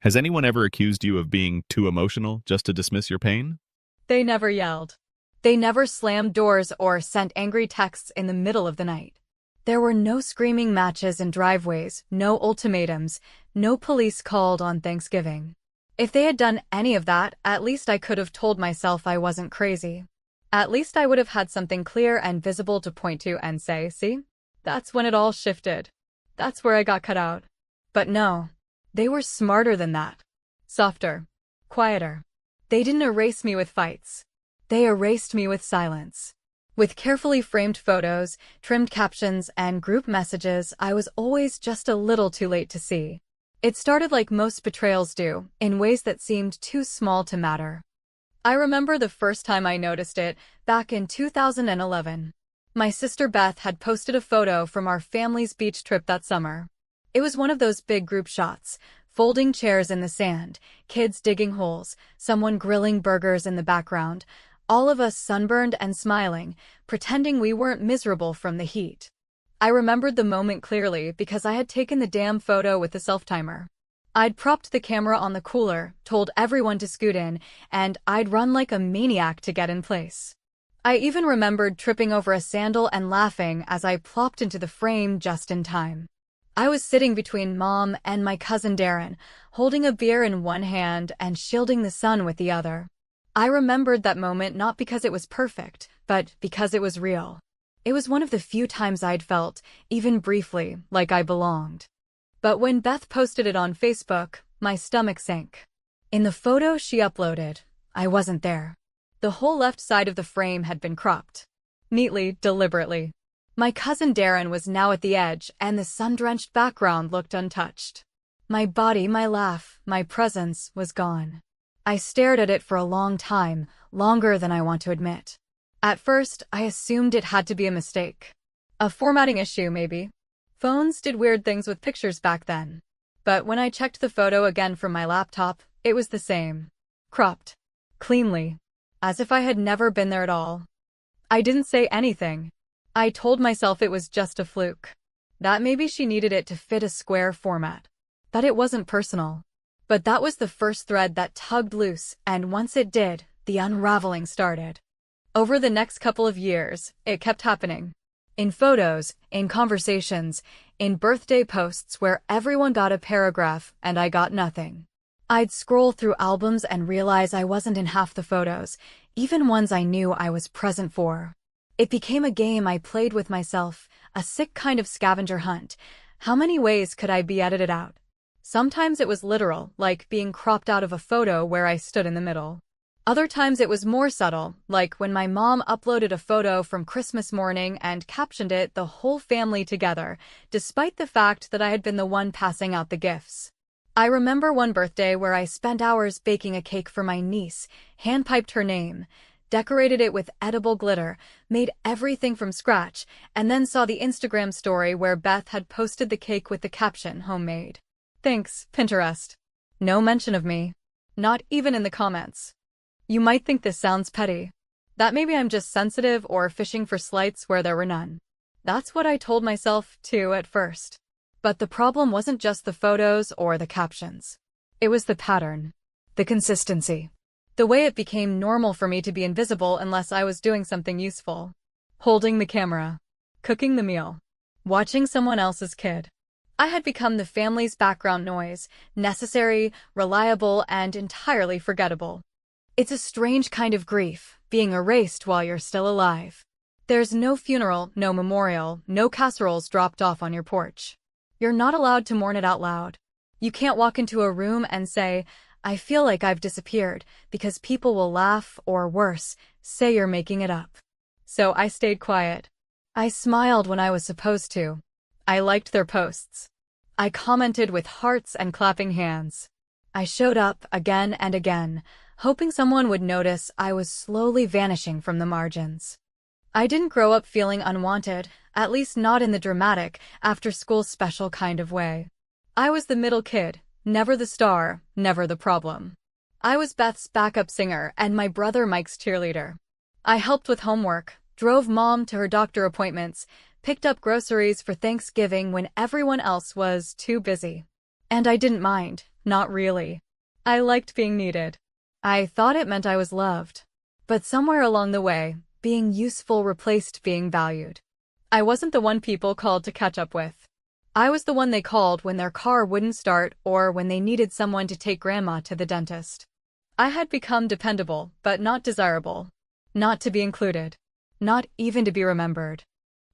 Has anyone ever accused you of being too emotional just to dismiss your pain? They never yelled. They never slammed doors or sent angry texts in the middle of the night. There were no screaming matches in driveways, no ultimatums, no police called on Thanksgiving. If they had done any of that, at least I could have told myself I wasn't crazy. At least I would have had something clear and visible to point to and say, see? That's when it all shifted. That's where I got cut out. But no, they were smarter than that. Softer. Quieter. They didn't erase me with fights. They erased me with silence. With carefully framed photos, trimmed captions, and group messages, I was always just a little too late to see. It started like most betrayals do, in ways that seemed too small to matter. I remember the first time I noticed it, back in 2011. My sister Beth had posted a photo from our family's beach trip that summer. It was one of those big group shots, folding chairs in the sand, kids digging holes, someone grilling burgers in the background, all of us sunburned and smiling, pretending we weren't miserable from the heat. I remembered the moment clearly because I had taken the damn photo with the self-timer. I'd propped the camera on the cooler, told everyone to scoot in, and I'd run like a maniac to get in place. I even remembered tripping over a sandal and laughing as I plopped into the frame just in time. I was sitting between Mom and my cousin Darren, holding a beer in one hand and shielding the sun with the other. I remembered that moment not because it was perfect, but because it was real. It was one of the few times I'd felt, even briefly, like I belonged. But when Beth posted it on Facebook, my stomach sank. In the photo she uploaded, I wasn't there. The whole left side of the frame had been cropped. Neatly, deliberately. My cousin Darren was now at the edge, and the sun-drenched background looked untouched. My body, my laugh, my presence was gone. I stared at it for a long time, longer than I want to admit. At first, I assumed it had to be a mistake. A formatting issue, maybe. Phones did weird things with pictures back then. But when I checked the photo again from my laptop, it was the same. Cropped. Cleanly. As if I had never been there at all. I didn't say anything. I told myself it was just a fluke. That maybe she needed it to fit a square format. That it wasn't personal. But that was the first thread that tugged loose, and once it did, the unraveling started. Over the next couple of years, it kept happening. In photos, in conversations, in birthday posts where everyone got a paragraph and I got nothing. I'd scroll through albums and realize I wasn't in half the photos, even ones I knew I was present for. It became a game I played with myself, a sick kind of scavenger hunt. How many ways could I be edited out? Sometimes it was literal, like being cropped out of a photo where I stood in the middle. Other times it was more subtle, like when my mom uploaded a photo from Christmas morning and captioned it "the whole family together," despite the fact that I had been the one passing out the gifts. I remember one birthday where I spent hours baking a cake for my niece, hand-piped her name, decorated it with edible glitter, made everything from scratch, and then saw the Instagram story where Beth had posted the cake with the caption, "Homemade. Thanks, Pinterest." No mention of me. Not even in the comments. You might think this sounds petty. That maybe I'm just sensitive or fishing for slights where there were none. That's what I told myself, too, at first. But the problem wasn't just the photos or the captions. It was the pattern. The consistency. The way it became normal for me to be invisible unless I was doing something useful. Holding the camera. Cooking the meal. Watching someone else's kid. I had become the family's background noise, necessary, reliable, and entirely forgettable. It's a strange kind of grief, being erased while you're still alive. There's no funeral, no memorial, no casseroles dropped off on your porch. You're not allowed to mourn it out loud. You can't walk into a room and say, "I feel like I've disappeared," because people will laugh, or worse, say you're making it up. So I stayed quiet. I smiled when I was supposed to. I liked their posts. I commented with hearts and clapping hands. I showed up again and again, hoping someone would notice I was slowly vanishing from the margins. I didn't grow up feeling unwanted, at least not in the dramatic, after-school special kind of way. I was the middle kid, never the star, never the problem. I was Beth's backup singer and my brother Mike's cheerleader. I helped with homework, drove Mom to her doctor appointments, picked up groceries for Thanksgiving when everyone else was too busy. And I didn't mind, Not really. I liked being needed. I thought it meant I was loved. But somewhere along the way, being useful replaced being valued. I wasn't the one people called to catch up with. I was the one they called when their car wouldn't start or when they needed someone to take grandma to the dentist. I had become dependable, but not desirable. Not to be included. Not even to be remembered.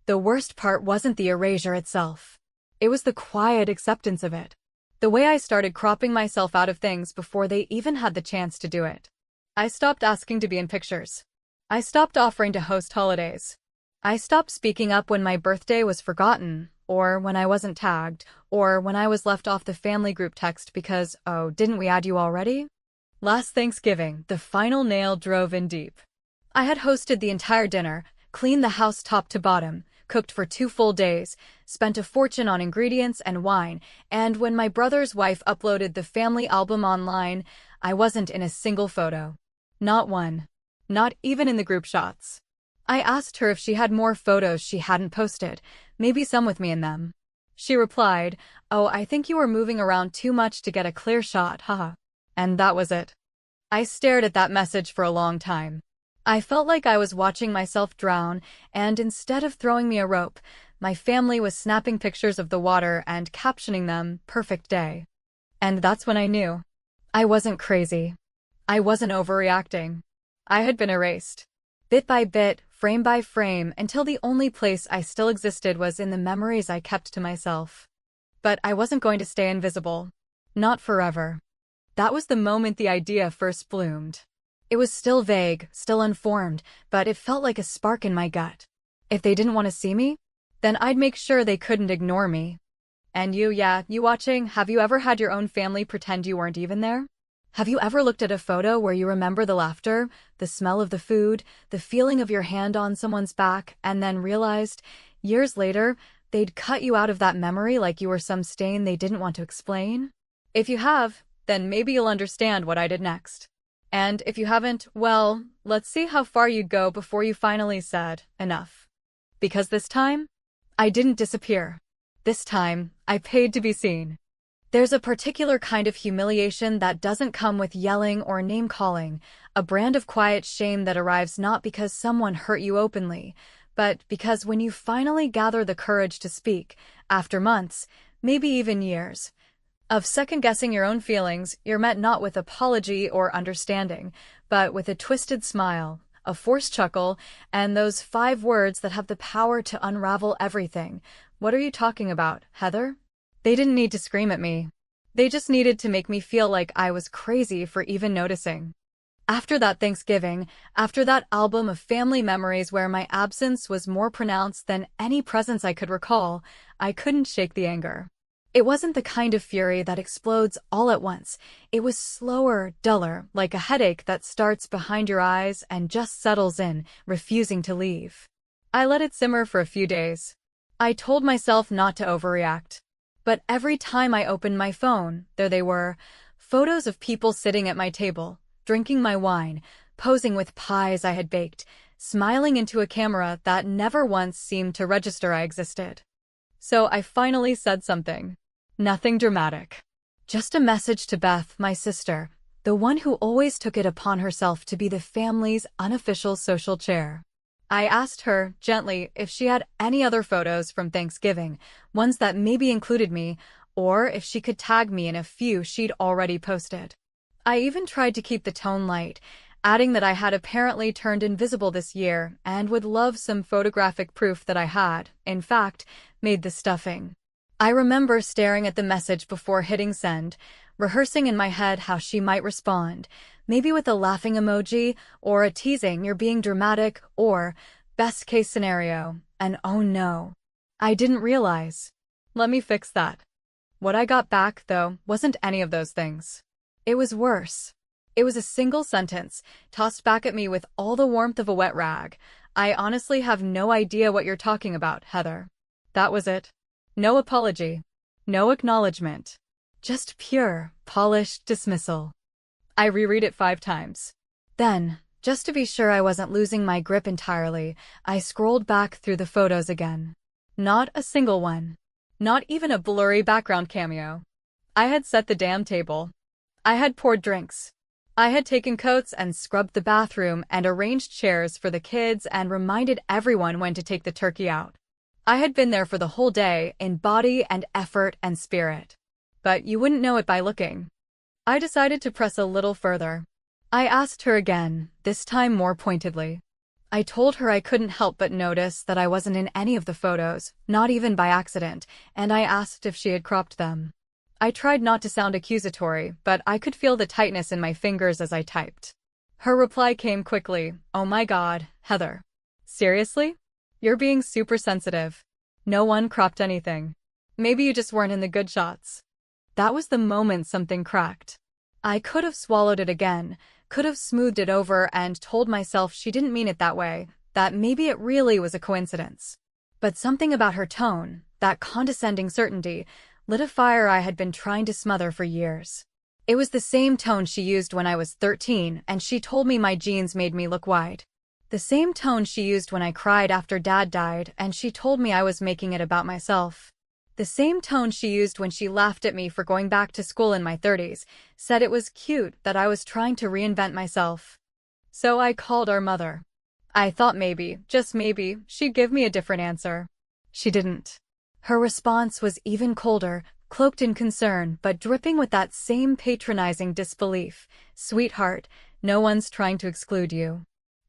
The worst part wasn't the erasure itself. It was the quiet acceptance of it. The way I started cropping myself out of things before they even had the chance to do it. I stopped asking to be in pictures. I stopped offering to host holidays. I stopped speaking up when my birthday was forgotten, or when I wasn't tagged, or when I was left off the family group text because, oh, didn't we add you already? Last Thanksgiving, the final nail drove in deep. I had hosted the entire dinner, cleaned the house top to bottom, cooked for 2 full days, spent a fortune on ingredients and wine, and when my brother's wife uploaded the family album online, I wasn't in a single photo. Not one. Not even in the group shots. I asked her if she had more photos she hadn't posted, maybe some with me in them. She replied, "Oh, I think you were moving around too much to get a clear shot, haha." And that was it. I stared at that message for a long time. I felt like I was watching myself drown, and instead of throwing me a rope, my family was snapping pictures of the water and captioning them, "Perfect day." And that's when I knew. I wasn't crazy. I wasn't overreacting. I had been erased. Bit by bit, frame by frame, until the only place I still existed was in the memories I kept to myself. But I wasn't going to stay invisible. Not forever. That was the moment the idea first bloomed. It was still vague, still unformed, but it felt like a spark in my gut. If they didn't want to see me, then I'd make sure they couldn't ignore me. And you watching, have you ever had your own family pretend you weren't even there? Have you ever looked at a photo where you remember the laughter, the smell of the food, the feeling of your hand on someone's back, and then realized, years later, they'd cut you out of that memory like you were some stain they didn't want to explain? If you have, then maybe you'll understand what I did next. And if you haven't, well, let's see how far you'd go before you finally said, enough. Because this time, I didn't disappear. This time, I paid to be seen. There's a particular kind of humiliation that doesn't come with yelling or name-calling, a brand of quiet shame that arrives not because someone hurt you openly, but because when you finally gather the courage to speak, after months, maybe even years, of second-guessing your own feelings, you're met not with apology or understanding, but with a twisted smile, a forced chuckle, and those 5 words that have the power to unravel everything. "What are you talking about, Heather?" They didn't need to scream at me. They just needed to make me feel like I was crazy for even noticing. After that Thanksgiving, after that album of family memories where my absence was more pronounced than any presence I could recall, I couldn't shake the anger. It wasn't the kind of fury that explodes all at once. It was slower, duller, like a headache that starts behind your eyes and just settles in, refusing to leave. I let it simmer for a few days. I told myself not to overreact. But every time I opened my phone, there they were, photos of people sitting at my table, drinking my wine, posing with pies I had baked, smiling into a camera that never once seemed to register I existed. So I finally said something. Nothing dramatic. Just a message to Beth, my sister, the one who always took it upon herself to be the family's unofficial social chair. I asked her, gently, if she had any other photos from Thanksgiving, ones that maybe included me, or if she could tag me in a few she'd already posted. I even tried to keep the tone light, adding that I had apparently turned invisible this year and would love some photographic proof that I had, in fact, made the stuffing. I remember staring at the message before hitting send, rehearsing in my head how she might respond, maybe with a laughing emoji, or a teasing "you're being dramatic," or, best case scenario, an "oh no, I didn't realize." Let me fix that. What I got back, though, wasn't any of those things. It was worse. It was a single sentence, tossed back at me with all the warmth of a wet rag. "I honestly have no idea what you're talking about, Heather." That was it. No apology. No acknowledgement. Just pure, polished dismissal. I reread it 5 times. Then, just to be sure I wasn't losing my grip entirely, I scrolled back through the photos again. Not a single one. Not even a blurry background cameo. I had set the damn table. I had poured drinks. I had taken coats and scrubbed the bathroom and arranged chairs for the kids and reminded everyone when to take the turkey out. I had been there for the whole day in body and effort and spirit. But you wouldn't know it by looking. I decided to press a little further. I asked her again, this time more pointedly. I told her I couldn't help but notice that I wasn't in any of the photos, not even by accident, and I asked if she had cropped them. I tried not to sound accusatory, but I could feel the tightness in my fingers as I typed. Her reply came quickly, "Oh my God, Heather. Seriously? You're being super sensitive. No one cropped anything. Maybe you just weren't in the good shots." That was the moment something cracked. I could have swallowed it again, could have smoothed it over and told myself she didn't mean it that way, that maybe it really was a coincidence. But something about her tone, that condescending certainty, lit a fire I had been trying to smother for years. It was the same tone she used when I was 13 and she told me my jeans made me look wide. The same tone she used when I cried after Dad died and she told me I was making it about myself. The same tone she used when she laughed at me for going back to school in my 30s, said it was cute that I was trying to reinvent myself. So I called our mother. I thought maybe, just maybe, she'd give me a different answer. She didn't. Her response was even colder, cloaked in concern but dripping with that same patronizing disbelief. "Sweetheart, no one's trying to exclude you.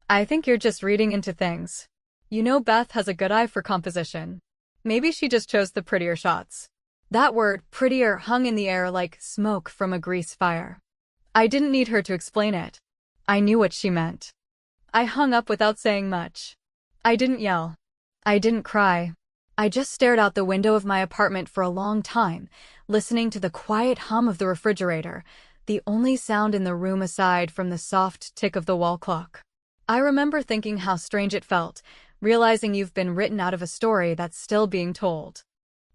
I think you're just reading into things. You know Beth has a good eye for composition. Maybe she just chose the prettier shots." That word, prettier, hung in the air like smoke from a grease fire. I didn't need her to explain it. I knew what she meant. I hung up without saying much. I didn't yell. I didn't cry. I just stared out the window of my apartment for a long time, listening to the quiet hum of the refrigerator, the only sound in the room aside from the soft tick of the wall clock. I remember thinking how strange it felt, realizing you've been written out of a story that's still being told.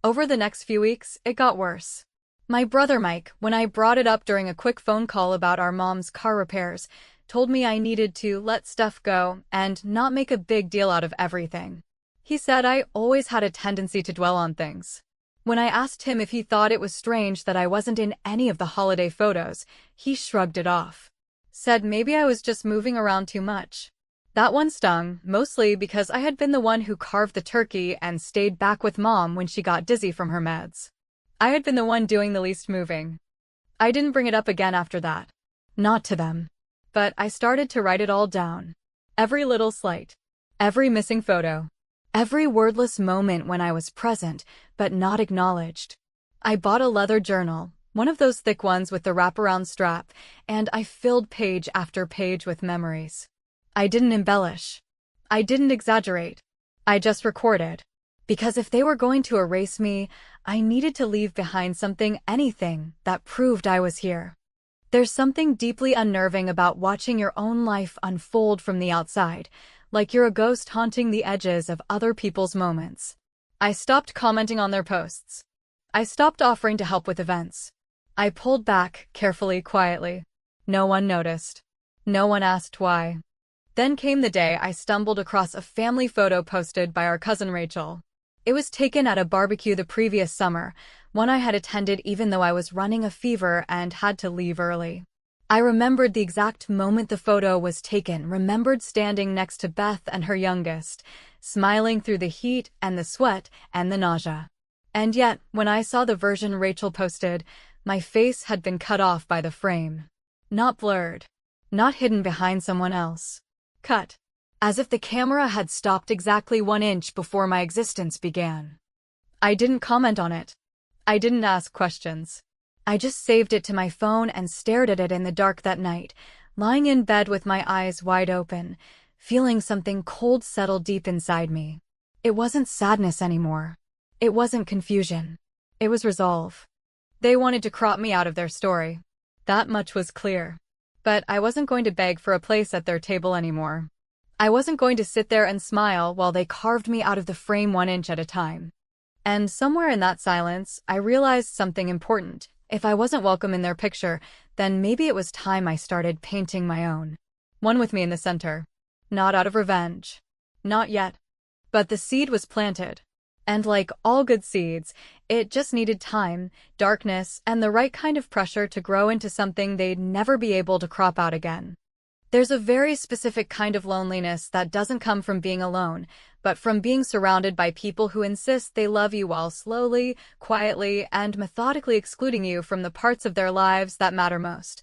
Over the next few weeks, it got worse. My brother Mike, when I brought it up during a quick phone call about our mom's car repairs, told me I needed to let stuff go and not make a big deal out of everything. He said I always had a tendency to dwell on things. When I asked him if he thought it was strange that I wasn't in any of the holiday photos, he shrugged it off. Said maybe I was just moving around too much. That one stung, mostly because I had been the one who carved the turkey and stayed back with Mom when she got dizzy from her meds. I had been the one doing the least moving. I didn't bring it up again after that. Not to them. But I started to write it all down. Every little slight. Every missing photo. Every wordless moment when I was present, but not acknowledged. I bought a leather journal, one of those thick ones with the wraparound strap, and I filled page after page with memories. I didn't embellish. I didn't exaggerate. I just recorded. Because if they were going to erase me, I needed to leave behind something, anything, that proved I was here. There's something deeply unnerving about watching your own life unfold from the outside, like you're a ghost haunting the edges of other people's moments. I stopped commenting on their posts. I stopped offering to help with events. I pulled back, carefully, quietly. No one noticed. No one asked why. Then came the day I stumbled across a family photo posted by our cousin Rachel. It was taken at a barbecue the previous summer, one I had attended even though I was running a fever and had to leave early. I remembered the exact moment the photo was taken, remembered standing next to Beth and her youngest, smiling through the heat and the sweat and the nausea. And yet, when I saw the version Rachel posted, my face had been cut off by the frame. Not blurred. Not hidden behind someone else. Cut. As if the camera had stopped exactly 1 inch before my existence began. I didn't comment on it. I didn't ask questions. I just saved it to my phone and stared at it in the dark that night, lying in bed with my eyes wide open, feeling something cold settle deep inside me. It wasn't sadness anymore. It wasn't confusion. It was resolve. They wanted to crop me out of their story. That much was clear. But I wasn't going to beg for a place at their table anymore. I wasn't going to sit there and smile while they carved me out of the frame 1 inch at a time. And somewhere in that silence, I realized something important. If I wasn't welcome in their picture, then maybe it was time I started painting my own. One with me in the center. Not out of revenge. Not yet. But the seed was planted. And like all good seeds, It just needed time, darkness, and the right kind of pressure to grow into something they'd never be able to crop out again. There's a very specific kind of loneliness that doesn't come from being alone, but from being surrounded by people who insist they love you while slowly, quietly, and methodically excluding you from the parts of their lives that matter most.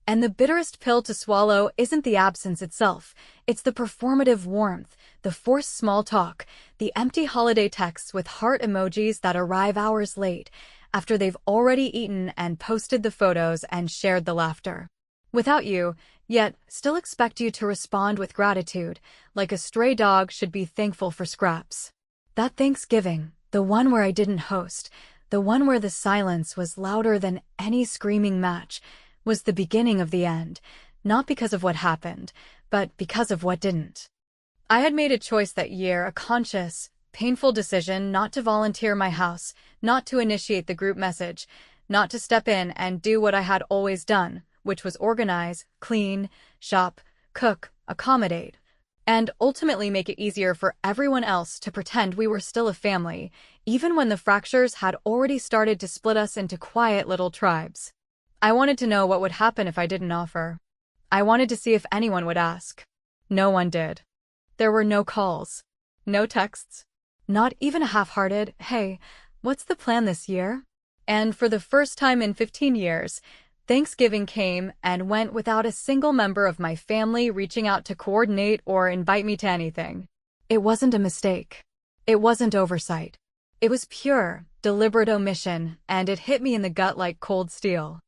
And the bitterest pill to swallow isn't the absence itself, it's the performative warmth, the forced small talk, the empty holiday texts with heart emojis that arrive hours late, after they've already eaten and posted the photos and shared the laughter. Without you, yet still expect you to respond with gratitude, like a stray dog should be thankful for scraps. That Thanksgiving, the one where I didn't host, the one where the silence was louder than any screaming match, was the beginning of the end, not because of what happened, but because of what didn't. I had made a choice that year, a conscious, painful decision not to volunteer my house, not to initiate the group message, not to step in and do what I had always done, which was organize, clean, shop, cook, accommodate, and ultimately make it easier for everyone else to pretend we were still a family, even when the fractures had already started to split us into quiet little tribes. I wanted to know what would happen if I didn't offer. I wanted to see if anyone would ask. No one did. There were no calls, no texts, not even a half-hearted, "Hey, what's the plan this year?" And for the first time in 15 years, Thanksgiving came and went without a single member of my family reaching out to coordinate or invite me to anything. It wasn't a mistake. It wasn't oversight. It was pure, deliberate omission, and it hit me in the gut like cold steel.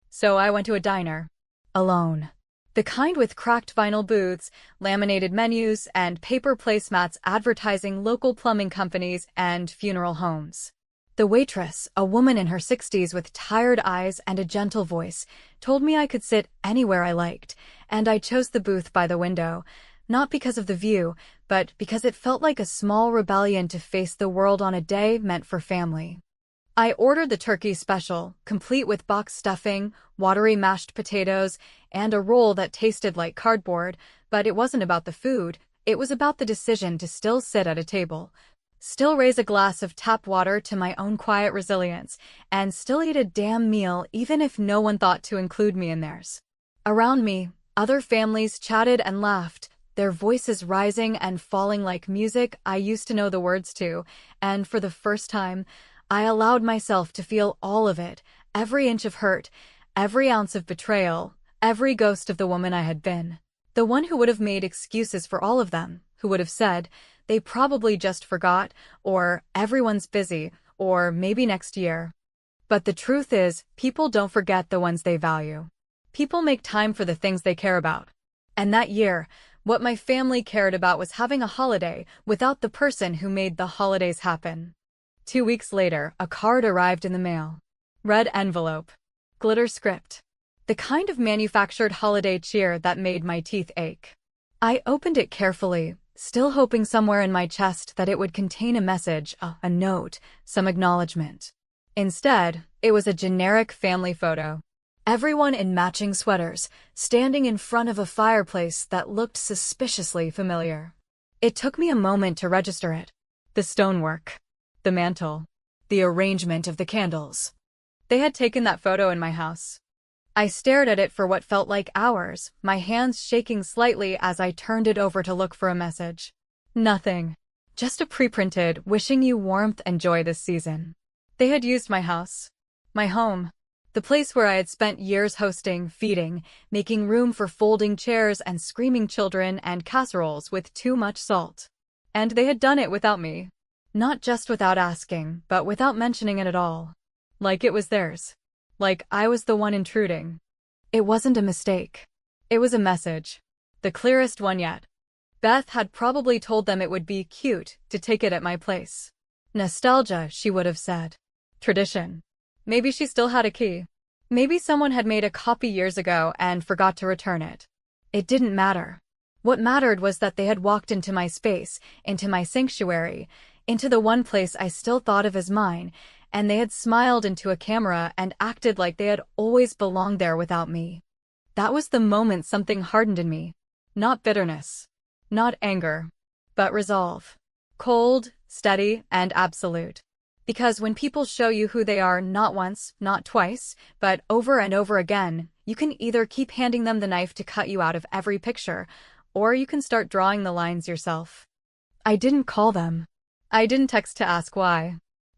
So I went to a diner. Alone. The kind with cracked vinyl booths, laminated menus, and paper placemats advertising local plumbing companies and funeral homes. The waitress, a woman in her 60s with tired eyes and a gentle voice, told me I could sit anywhere I liked, and I chose the booth by the window, not because of the view, but because it felt like a small rebellion to face the world on a day meant for family. I ordered the turkey special, complete with box stuffing, watery mashed potatoes, and a roll that tasted like cardboard, but it wasn't about the food, it was about the decision to still sit at a table, still raise a glass of tap water to my own quiet resilience, and still eat a damn meal even if no one thought to include me in theirs. Around me, other families chatted and laughed, their voices rising and falling like music I used to know the words to, and for the first time, I allowed myself to feel all of it, every inch of hurt, every ounce of betrayal, every ghost of the woman I had been. The one who would have made excuses for all of them, who would have said, "They probably just forgot," or "Everyone's busy," or "Maybe next year." But the truth is, people don't forget the ones they value. People make time for the things they care about. And that year, what my family cared about was having a holiday without the person who made the holidays happen. 2 weeks later, a card arrived in the mail. Red envelope. Glitter script. The kind of manufactured holiday cheer that made my teeth ache. I opened it carefully, still hoping somewhere in my chest that it would contain a message, a note, some acknowledgement. Instead, it was a generic family photo. Everyone in matching sweaters, standing in front of a fireplace that looked suspiciously familiar. It took me a moment to register it. The stonework. The mantle. The arrangement of the candles. They had taken that photo in my house. I stared at it for what felt like hours, my hands shaking slightly as I turned it over to look for a message. Nothing. Just a pre-printed, wishing you warmth and joy this season. They had used my house. My home. The place where I had spent years hosting, feeding, making room for folding chairs and screaming children and casseroles with too much salt. And they had done it without me. Not just without asking, but without mentioning it at all. Like it was theirs. Like I was the one intruding. It wasn't a mistake. It was a message. The clearest one yet. Beth had probably told them it would be cute to take it at my place. Nostalgia, she would have said. Tradition. Maybe she still had a key. Maybe someone had made a copy years ago and forgot to return it. It didn't matter. What mattered was that they had walked into my space, into my sanctuary, into the one place I still thought of as mine, and they had smiled into a camera and acted like they had always belonged there without me. That was the moment something hardened in me. Not bitterness. Not anger. But resolve. Cold, steady, and absolute. Because when people show you who they are not once, not twice, but over and over again, you can either keep handing them the knife to cut you out of every picture, or you can start drawing the lines yourself. I didn't call them. I didn't text to ask why.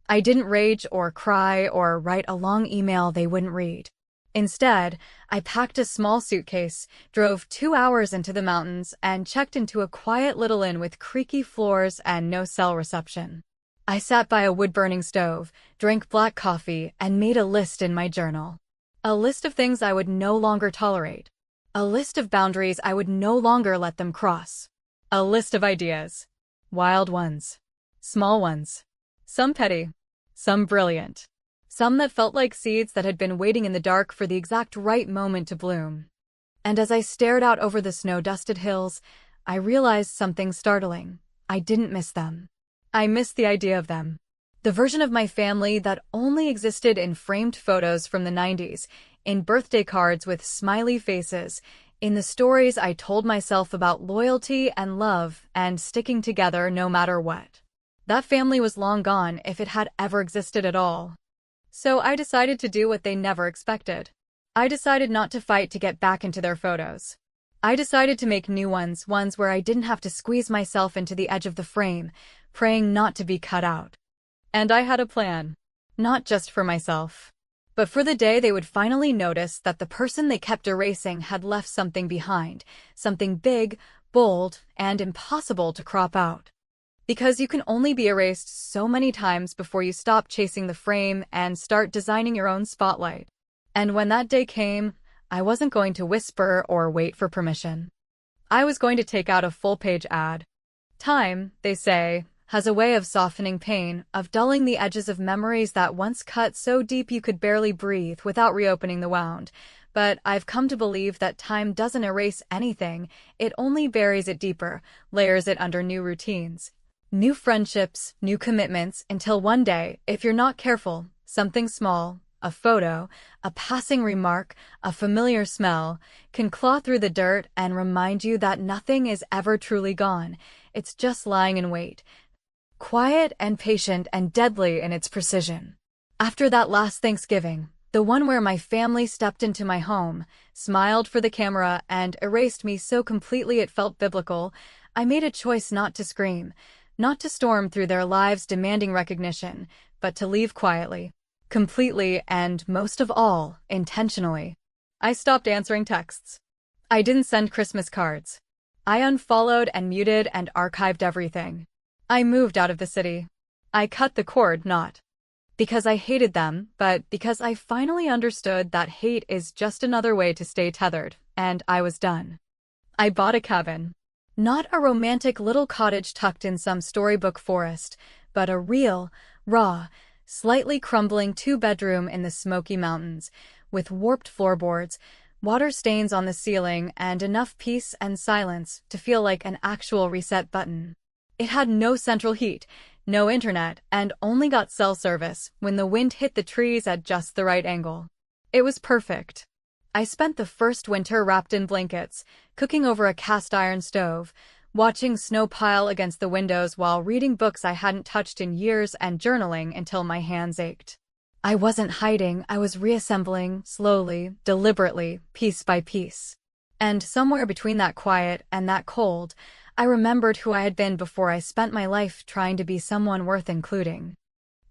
I didn't rage or cry or write a long email they wouldn't read. Instead, I packed a small suitcase, drove 2 hours into the mountains, and checked into a quiet little inn with creaky floors and no cell reception. I sat by a wood-burning stove, drank black coffee, and made a list in my journal. A list of things I would no longer tolerate. A list of boundaries I would no longer let them cross. A list of ideas. Wild ones. Small ones. Some petty. Some brilliant. Some that felt like seeds that had been waiting in the dark for the exact right moment to bloom. And as I stared out over the snow-dusted hills, I realized something startling. I didn't miss them. I missed the idea of them. The version of my family that only existed in framed photos from the 90s, in birthday cards with smiley faces, in the stories I told myself about loyalty and love and sticking together no matter what. That family was long gone if it had ever existed at all. So I decided to do what they never expected. I decided not to fight to get back into their photos. I decided to make new ones where I didn't have to squeeze myself into the edge of the frame, praying not to be cut out. And I had a plan. Not just for myself, but for the day they would finally notice that the person they kept erasing had left something behind, something big, bold, and impossible to crop out. Because you can only be erased so many times before you stop chasing the frame and start designing your own spotlight. And when that day came, I wasn't going to whisper or wait for permission. I was going to take out a full-page ad. Time, they say, has a way of softening pain, of dulling the edges of memories that once cut so deep you could barely breathe without reopening the wound. But I've come to believe that time doesn't erase anything, it only buries it deeper, layers it under new routines. New friendships, new commitments, until one day, if you're not careful, something small, a photo, a passing remark, a familiar smell, can claw through the dirt and remind you that nothing is ever truly gone. It's just lying in wait. Quiet and patient and deadly in its precision. After that last Thanksgiving, the one where my family stepped into my home, smiled for the camera, and erased me so completely it felt biblical, I made a choice not to scream. Not to storm through their lives demanding recognition, but to leave quietly, completely, and most of all, intentionally. I stopped answering texts. I didn't send Christmas cards. I unfollowed and muted and archived everything. I moved out of the city. I cut the cord, not because I hated them, but because I finally understood that hate is just another way to stay tethered, and I was done. I bought a cabin. Not a romantic little cottage tucked in some storybook forest, but a real, raw, slightly crumbling 2-bedroom in the Smoky Mountains, with warped floorboards, water stains on the ceiling, and enough peace and silence to feel like an actual reset button. It had no central heat, no internet, and only got cell service when the wind hit the trees at just the right angle. It was perfect. I spent the first winter wrapped in blankets, cooking over a cast-iron stove, watching snow pile against the windows while reading books I hadn't touched in years and journaling until my hands ached. I wasn't hiding, I was reassembling, slowly, deliberately, piece by piece. And somewhere between that quiet and that cold, I remembered who I had been before I spent my life trying to be someone worth including.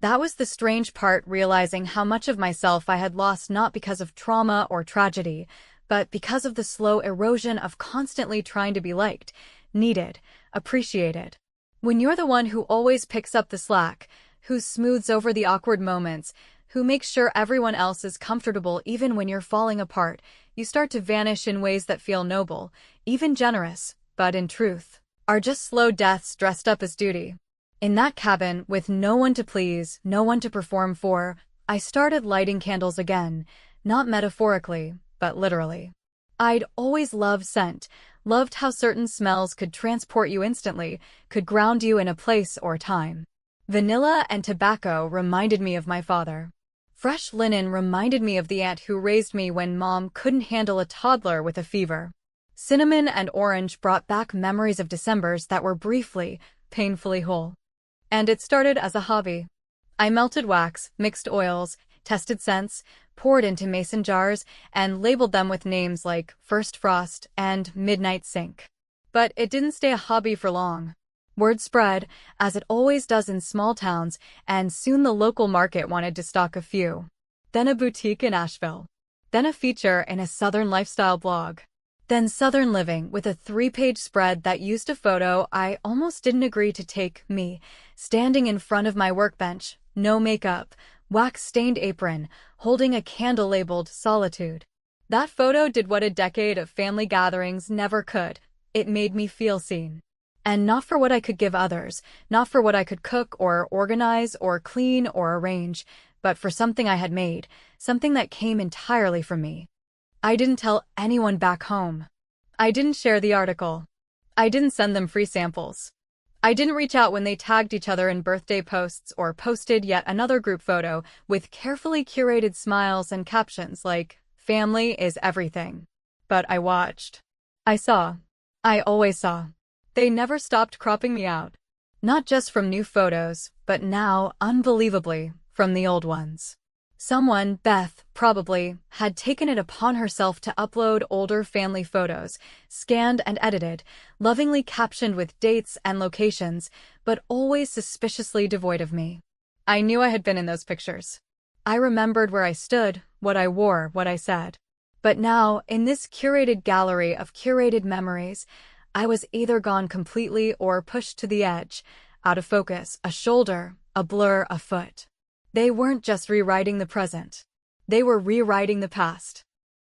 That was the strange part, realizing how much of myself I had lost not because of trauma or tragedy, but because of the slow erosion of constantly trying to be liked, needed, appreciated. When you're the one who always picks up the slack, who smooths over the awkward moments, who makes sure everyone else is comfortable even when you're falling apart, you start to vanish in ways that feel noble, even generous, but in truth, are just slow deaths dressed up as duty. In that cabin, with no one to please, no one to perform for, I started lighting candles again, not metaphorically, but literally. I'd always loved scent, loved how certain smells could transport you instantly, could ground you in a place or time. Vanilla and tobacco reminded me of my father. Fresh linen reminded me of the aunt who raised me when mom couldn't handle a toddler with a fever. Cinnamon and orange brought back memories of Decembers that were briefly, painfully whole. And it started as a hobby. I melted wax, mixed oils, tested scents, poured into mason jars, and labeled them with names like First Frost and Midnight Sink. But it didn't stay a hobby for long. Word spread, as it always does in small towns, and soon the local market wanted to stock a few. Then a boutique in Asheville. Then a feature in a Southern lifestyle blog. Then Southern Living with a 3-page spread that used a photo I almost didn't agree to take, me, standing in front of my workbench, no makeup, wax-stained apron, holding a candle labeled Solitude. That photo did what a decade of family gatherings never could. It made me feel seen. And not for what I could give others, not for what I could cook or organize or clean or arrange, but for something I had made, something that came entirely from me. I didn't tell anyone back home. I didn't share the article. I didn't send them free samples. I didn't reach out when they tagged each other in birthday posts or posted yet another group photo with carefully curated smiles and captions like, "Family is everything." But I watched. I saw. I always saw. They never stopped cropping me out. Not just from new photos, but now, unbelievably, from the old ones. Someone, Beth, probably, had taken it upon herself to upload older family photos, scanned and edited, lovingly captioned with dates and locations, but always suspiciously devoid of me. I knew I had been in those pictures. I remembered where I stood, what I wore, what I said. But now, in this curated gallery of curated memories, I was either gone completely or pushed to the edge, out of focus, a shoulder, a blur, a foot. They weren't just rewriting the present. They were rewriting the past.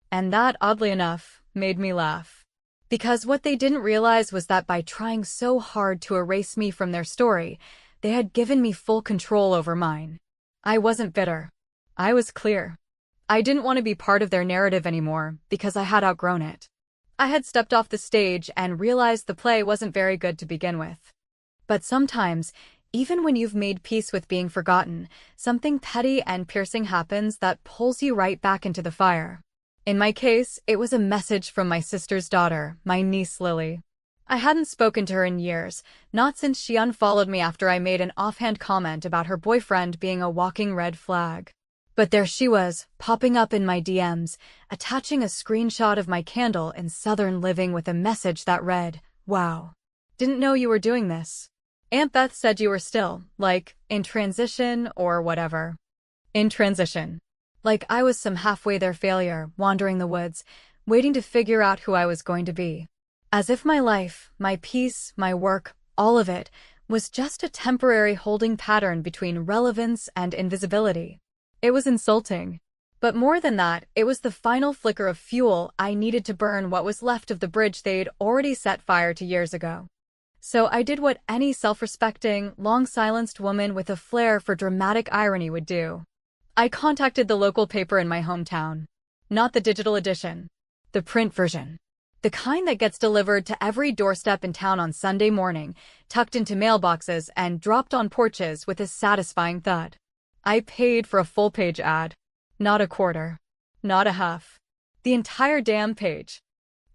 And that, oddly enough, made me laugh. Because what they didn't realize was that by trying so hard to erase me from their story, they had given me full control over mine. I wasn't bitter. I was clear. I didn't want to be part of their narrative anymore because I had outgrown it. I had stepped off the stage and realized the play wasn't very good to begin with. But sometimes, even when you've made peace with being forgotten, something petty and piercing happens that pulls you right back into the fire. In my case, it was a message from my sister's daughter, my niece Lily. I hadn't spoken to her in years, not since she unfollowed me after I made an offhand comment about her boyfriend being a walking red flag. But there she was, popping up in my DMs, attaching a screenshot of my candle in Southern Living with a message that read, "Wow. Didn't know you were doing this. Aunt Beth said you were still, like, in transition or whatever." In transition. Like I was some halfway there failure, wandering the woods, waiting to figure out who I was going to be. As if my life, my peace, my work, all of it, was just a temporary holding pattern between relevance and invisibility. It was insulting. But more than that, it was the final flicker of fuel I needed to burn what was left of the bridge they'd already set fire to years ago. So I did what any self-respecting, long-silenced woman with a flair for dramatic irony would do. I contacted the local paper in my hometown. Not the digital edition. The print version. The kind that gets delivered to every doorstep in town on Sunday morning, tucked into mailboxes and dropped on porches with a satisfying thud. I paid for a full-page ad. Not a quarter. Not a half. The entire damn page.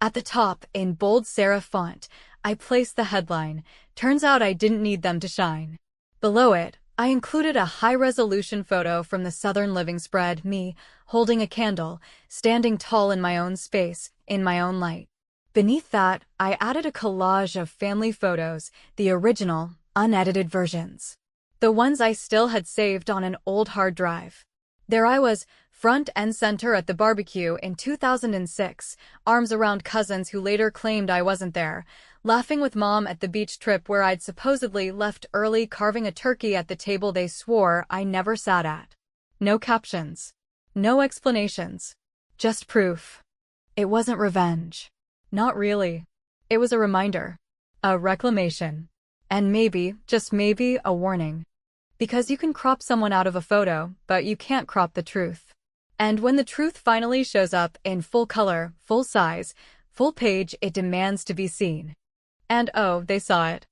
At the top, in bold serif font, I placed the headline, "Turns out I didn't need them to shine." Below it, I included a high-resolution photo from the Southern Living spread, me, holding a candle, standing tall in my own space, in my own light. Beneath that, I added a collage of family photos, the original, unedited versions. The ones I still had saved on an old hard drive. There I was, front and center at the barbecue in 2006, arms around cousins who later claimed I wasn't there, laughing with Mom at the beach trip where I'd supposedly left early, carving a turkey at the table they swore I never sat at. No captions. No explanations. Just proof. It wasn't revenge. Not really. It was a reminder. A reclamation. And maybe, just maybe, a warning. Because you can crop someone out of a photo, but you can't crop the truth. And when the truth finally shows up in full color, full size, full page, it demands to be seen. And oh, they saw it.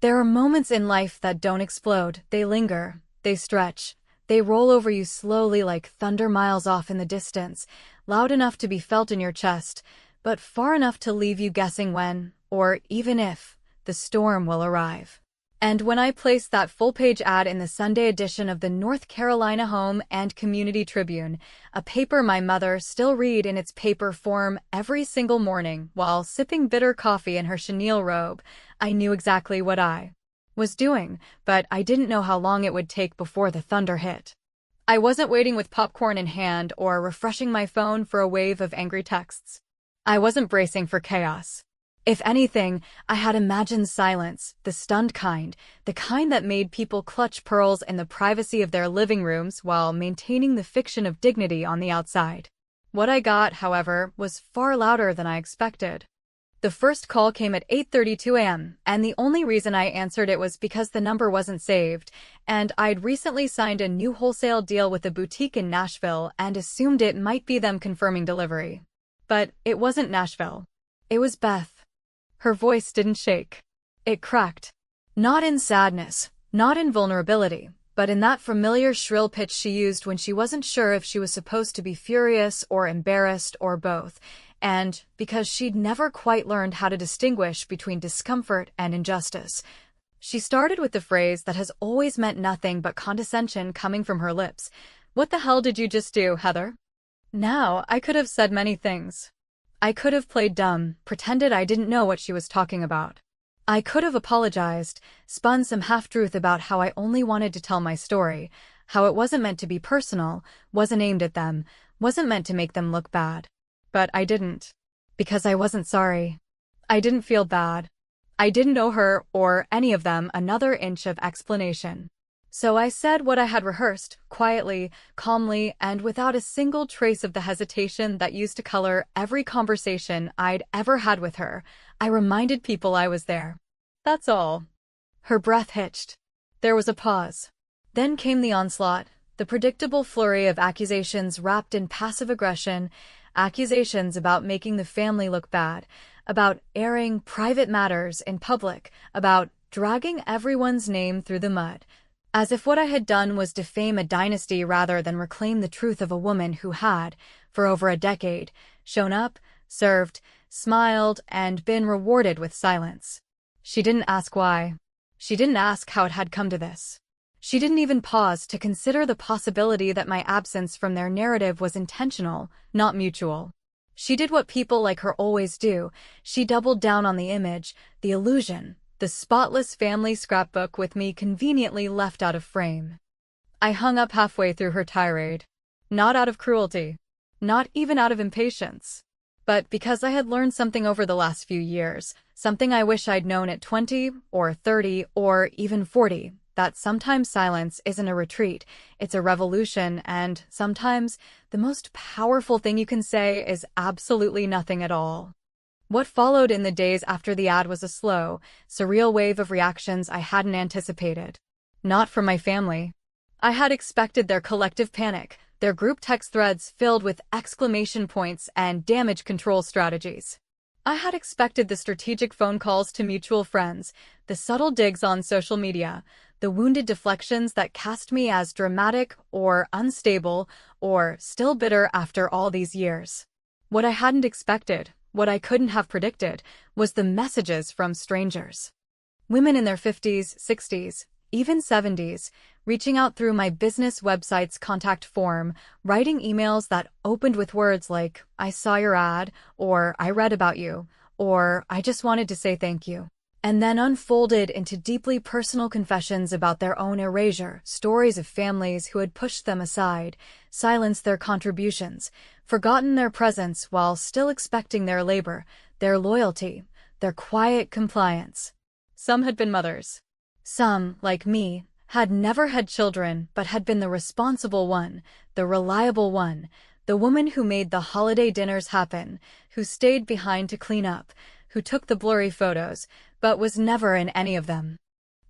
There are moments in life that don't explode, they linger, they stretch, they roll over you slowly like thunder miles off in the distance, loud enough to be felt in your chest, but far enough to leave you guessing when, or even if, the storm will arrive. And when I placed that full-page ad in the Sunday edition of the North Carolina Home and Community Tribune, a paper my mother still read in its paper form every single morning while sipping bitter coffee in her chenille robe, I knew exactly what I was doing, but I didn't know how long it would take before the thunder hit. I wasn't waiting with popcorn in hand or refreshing my phone for a wave of angry texts. I wasn't bracing for chaos. If anything, I had imagined silence, the stunned kind, the kind that made people clutch pearls in the privacy of their living rooms while maintaining the fiction of dignity on the outside. What I got, however, was far louder than I expected. The first call came at 8:32 a.m., and the only reason I answered it was because the number wasn't saved, and I'd recently signed a new wholesale deal with a boutique in Nashville and assumed it might be them confirming delivery. But it wasn't Nashville. It was Beth. Her voice didn't shake. It cracked. Not in sadness, not in vulnerability, but in that familiar shrill pitch she used when she wasn't sure if she was supposed to be furious or embarrassed or both, and because she'd never quite learned how to distinguish between discomfort and injustice. She started with the phrase that has always meant nothing but condescension coming from her lips. "What the hell did you just do, Heather?" Now, I could have said many things. I could have played dumb, pretended I didn't know what she was talking about. I could have apologized, spun some half-truth about how I only wanted to tell my story, how it wasn't meant to be personal, wasn't aimed at them, wasn't meant to make them look bad. But I didn't. Because I wasn't sorry. I didn't feel bad. I didn't owe her, or any of them, another inch of explanation. So I said what I had rehearsed, quietly, calmly, and without a single trace of the hesitation that used to color every conversation I'd ever had with her. I reminded people I was there. That's all. Her breath hitched. There was a pause. Then came the onslaught, the predictable flurry of accusations wrapped in passive aggression, accusations about making the family look bad, about airing private matters in public, about dragging everyone's name through the mud. As if what I had done was defame a dynasty rather than reclaim the truth of a woman who had, for over a decade, shown up, served, smiled, and been rewarded with silence. She didn't ask why. She didn't ask how it had come to this. She didn't even pause to consider the possibility that my absence from their narrative was intentional, not mutual. She did what people like her always do. She doubled down on the image, the illusion, the spotless family scrapbook with me conveniently left out of frame. I hung up halfway through her tirade. Not out of cruelty. Not even out of impatience. But because I had learned something over the last few years, something I wish I'd known at 20, or 30, or even 40, that sometimes silence isn't a retreat, it's a revolution, and sometimes the most powerful thing you can say is absolutely nothing at all. What followed in the days after the ad was a slow, surreal wave of reactions I hadn't anticipated. Not from my family. I had expected their collective panic, their group text threads filled with exclamation points and damage control strategies. I had expected the strategic phone calls to mutual friends, the subtle digs on social media, the wounded deflections that cast me as dramatic or unstable or still bitter after all these years. What I hadn't expected, what I couldn't have predicted, was the messages from strangers. Women in their 50s, 60s, even 70s, reaching out through my business website's contact form, writing emails that opened with words like, "I saw your ad," or "I read about you," or "I just wanted to say thank you," and then unfolded into deeply personal confessions about their own erasure, stories of families who had pushed them aside, silenced their contributions, forgotten their presence while still expecting their labor, their loyalty, their quiet compliance. Some had been mothers. Some, like me, had never had children but had been the responsible one, the reliable one, the woman who made the holiday dinners happen, who stayed behind to clean up, who took the blurry photos, but was never in any of them.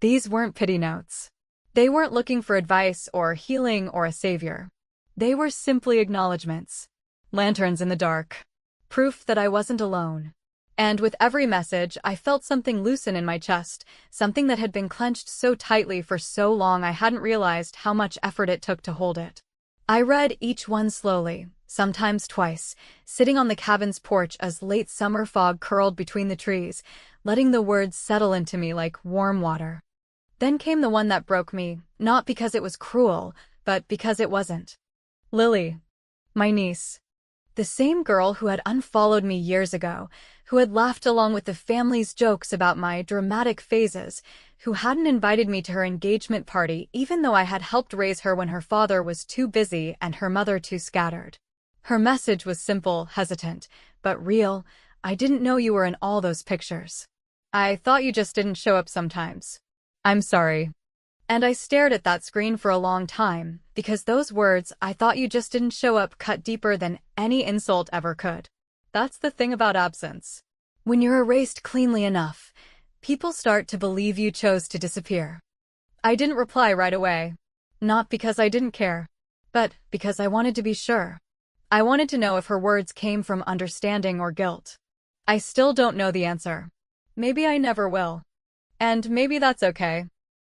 These weren't pity notes. They weren't looking for advice or healing or a savior. They were simply acknowledgments. Lanterns in the dark. Proof that I wasn't alone. And with every message, I felt something loosen in my chest, something that had been clenched so tightly for so long I hadn't realized how much effort it took to hold it. I read each one slowly, sometimes twice, sitting on the cabin's porch as late summer fog curled between the trees, letting the words settle into me like warm water. Then came the one that broke me, not because it was cruel, but because it wasn't. Lily. My niece. The same girl who had unfollowed me years ago, who had laughed along with the family's jokes about my dramatic phases, who hadn't invited me to her engagement party even though I had helped raise her when her father was too busy and her mother too scattered. Her message was simple, hesitant, but real. I didn't know you were in all those pictures. I thought you just didn't show up sometimes. I'm sorry. And I stared at that screen for a long time, because those words, "I thought you just didn't show up," cut deeper than any insult ever could. That's the thing about absence. When you're erased cleanly enough, people start to believe you chose to disappear. I didn't reply right away. Not because I didn't care, but because I wanted to be sure. I wanted to know if her words came from understanding or guilt. I still don't know the answer. Maybe I never will. And maybe that's okay.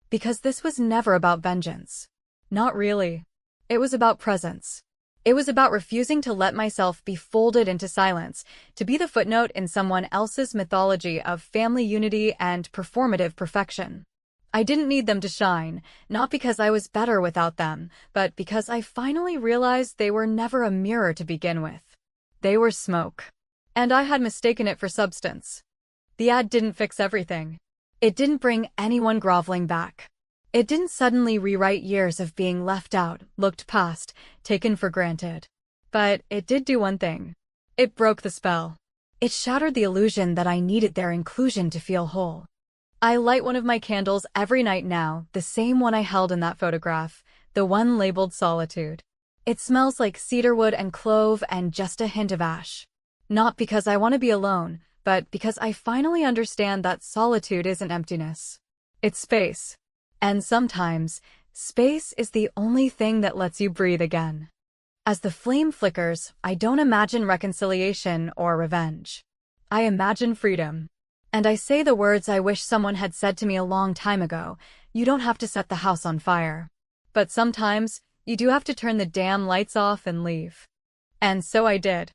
Because this was never about vengeance. Not really. It was about presence. It was about refusing to let myself be folded into silence, to be the footnote in someone else's mythology of family unity and performative perfection. I didn't need them to shine, not because I was better without them, but because I finally realized they were never a mirror to begin with. They were smoke. And I had mistaken it for substance. The ad didn't fix everything. It didn't bring anyone groveling back. It didn't suddenly rewrite years of being left out, looked past, taken for granted. But it did do one thing. It broke the spell. It shattered the illusion that I needed their inclusion to feel whole. I light one of my candles every night now, the same one I held in that photograph, the one labeled Solitude. It smells like cedarwood and clove and just a hint of ash. Not because I want to be alone, but because I finally understand that solitude isn't emptiness. It's space. And sometimes, space is the only thing that lets you breathe again. As the flame flickers, I don't imagine reconciliation or revenge. I imagine freedom. And I say the words I wish someone had said to me a long time ago: you don't have to set the house on fire. But sometimes, you do have to turn the damn lights off and leave. And so I did.